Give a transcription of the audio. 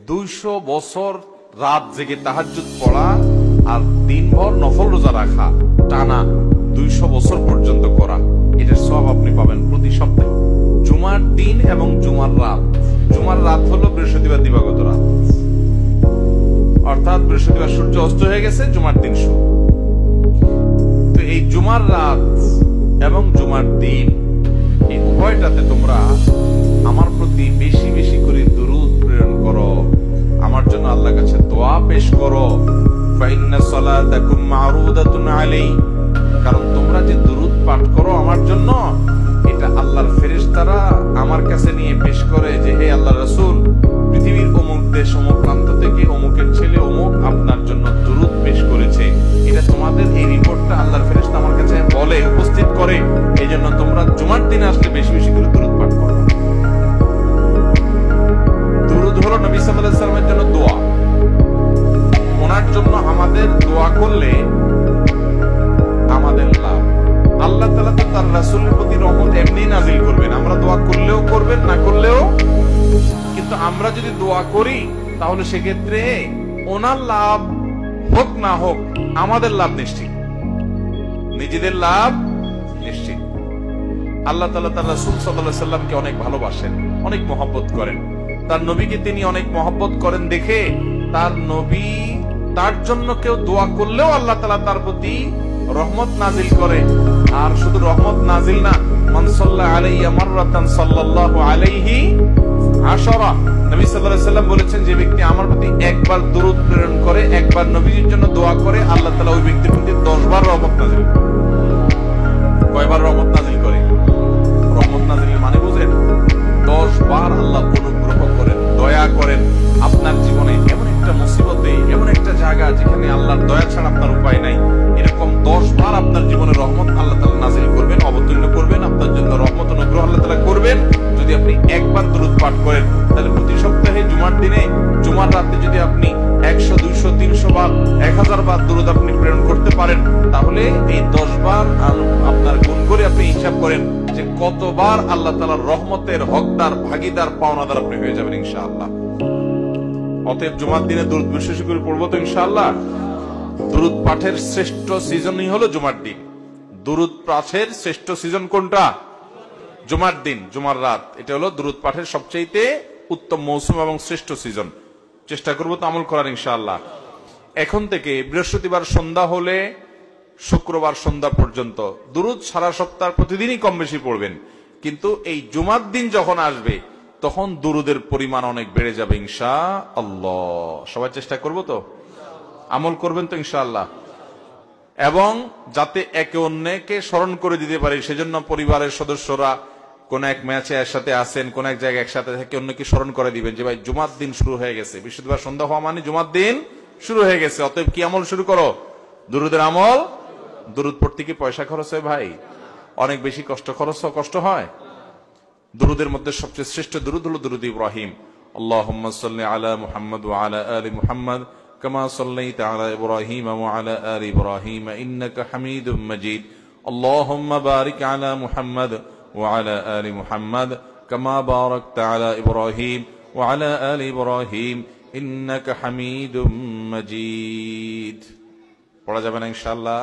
200 বছর রাত জেগে তাহাজ্জুদ পড়া আর দিনভর নফল রোজা রাখা টানা 200 বছর পর্যন্ত করা, এটার সওয়াব আপনি পাবেন প্রতি সপ্তাহে। জুমার দিন এবং জুমার রাত। জুমার রাত হলো বৃহস্পতিবার দিবাগত রাত, অর্থাৎ বৃহস্পতিবার সূর্য অস্ত হয়ে গেছে, জুমার দিন শুরু। তো এই জুমার রাত এবং জুমার দিন, এই উভয়টাতে তোমরা আমার প্রতি বেশি বেশি করে দুরূদ প্রেরণ করো, আমার জন্য আল্লাহর কাছে দোয়া পেশ করো। ফাইন্না সালাতাকুম মারুদাতুন আলাই, কারণ তোমরা যে দুরূদ পাঠ করো আমার জন্য, এটা আল্লাহর ফেরেশতারা আমার কাছে নিয়ে পেশ করে যে হে আল্লাহর রাসূল, পৃথিবীর অমুক দেশ অমুক প্রান্ত থেকে অমুকের ছেলে অমুক আপনার জন্য দুরূদ পেশ করেছে। এটা তোমাদের এই রিপোর্টটা আল্লাহর ফেরেশতা আমার কাছে বলে, উপস্থিত করে। এই জন্য তোমরা জুমার দিনে আসলে বেশি বেশি করে দুরূদ পাঠ করো। দুরূদ হলো নবী সাল্লাল্লাহু আলাইহি ওয়াসাল্লামের জন্য দোয়া। ওনার জন্য আমাদের দোয়া করলে আমাদের লাভ। আল্লাহ তাআলা তো তার রাসূলের প্রতি রহমত এমনি নাযিল করবেন, আমরা দোয়া করলেও করবেন, না করলেও। কিন্তু আমরা যদি দোয়া করি তাহলে সেক্ষেত্রে ওনার লাভ হোক না হোক আমাদের লাভ নিশ্চিত, নিজেদের লাভ নিশ্চিত। আল্লাহ তাআলা তার রাসূল সাল্লাল্লাহু আলাইহি সাল্লামকে অনেক ভালোবাসেন, অনেক মহব্বত করেন। তার নবীকে তিনি অনেক মহব্বত করেন দেখে তার নবী, তার জন্য কেউ দোয়া করলেও আল্লাহ তাআলা তার প্রতি রহমত নাজিল করে। আর শুধু রহমত নাজিল না, মান সাল্লা আলাইয়া মাররাতান সাল্লাল্লাহু আলাইহি আশরা। নবী সাল্লাল্লাহু আলাইহি সাল্লাম বলেছেন, যে ব্যক্তি আমার প্রতি একবার দুরূদ প্রেরণ করে, একবার নবীর জন্য দোয়া করে, আল্লাহ তাআলা ওই ব্যক্তির প্রতি 10 বার রহমত নাজিল করে। কয়বার রহমত নাজিল করে? রহমত নাজিলের মানে বুঝেন? 10 বার আল্লাহ অনুগ্রহ করেন, দয়া করেন। আপনার জীবনে এমন একটা মুসিবতে, এমন একটা জায়গা যেখানে আল্লাহর দয়া ছাড়া আপনার উপায় নাই, এরকম 10 বার আপনার জীবনে রহমত আল্লাহ তাআলা নাজিল করবেন, অবতীর্ণ করবেন, আপনার জন্য রহমত অনুগ্রহ আল্লাহ তাআলা করবেন যদি আপনি একবার দুরূদ পাঠ করেন। তাহলে প্রতি সপ্তাহে জুমার দিনে, জুমার রাতে যদি আপনি 100, 200, 300 বার, 1000 বার দুরূদ আপনি প্রেরণ করতে পারেন, তাহলে এই 10 বার আপনার গুণ করে আপনি হিসাব করেন যে কতবার আল্লাহ তাআলার রহমতের হকদার, ভাগীদার, পাওনাদার আপনি হয়ে যাবেন ইনশাআল্লাহ। অতএব জুমার দিনে দুরূদ বিশেষ করে পড়বো তো ইনশাআল্লাহ। দুরূদ পাঠের শ্রেষ্ঠ সিজনই হলো জুমার দিন। দুরূদ পাঠের শ্রেষ্ঠ সিজন কোনটা? জুমার দিন, জুমার রাত। এটা হলো দুরূদ পাঠের সবচেয়ে উত্তম মৌসুম এবং শ্রেষ্ঠ সিজন। চেষ্টা করবো তো আমল করার ইনশাআল্লাহ। এখন থেকে বৃহস্পতিবার সন্ধ্যা হলে শুক্রবার সন্ধ্যা পর্যন্ত দুরূদ সারা সপ্তাহ প্রতিদিনই কম বেশি পড়বেন। কিন্তু এই জুমার দিন যখন আসবে তখন দুরূদের পরিমাণ অনেক বেড়ে যাবে ইনশাআল্লাহ। সবাই চেষ্টা করবো তো, আমল করবেন তো ইনশাআল্লাহ। এবং যাতে একে অন্যকে স্মরণ করে দিতে পারি, সেজন্য পরিবারের সদস্যরা কোন এক ম্যাচে একসাথে আসেন, কোন এক জায়গায় একসাথে থেকে অন্যকে স্মরণ করে দিবেন যে ভাই জুমার দিন শুরু হয়ে গেছে, বৃহস্পতিবার সন্ধ্যা হওয়া মানে জুমার দিন শুরু হয়ে গেছে। অতএব কি আমল শুরু করো? দুরূদের আমল। দুরূদ পড়তে কি পয়সা খরচ হয় ভাই? অনেক বেশি কষ্ট হয়। দুরূদের মধ্যে সবচেয়ে শ্রেষ্ঠ দুরূদ হলো দুরূদ ইব্রাহিম। আল্লাহুম্মা সাল্লি আলা মুহাম্মাদ ওয়া আলা আলি মুহাম্মাদ কামা সাল্লাইতা আলা ইব্রাহিম ওয়া আলা আলি ইব্রাহিম ইন্নাকা হামিদুম মাজিদ। আল্লাহুম্মা বারিক আলা মুহাম্মাদ ওয়া আলা আলি মুহাম্মাদ কামা বারাকতা আলা ইব্রাহিম ওয়া আলা আলি ইব্রাহিম ইন্নাকা হামিদুম মাজিদ। পড়া যাবে না ইনশাআল্লাহ।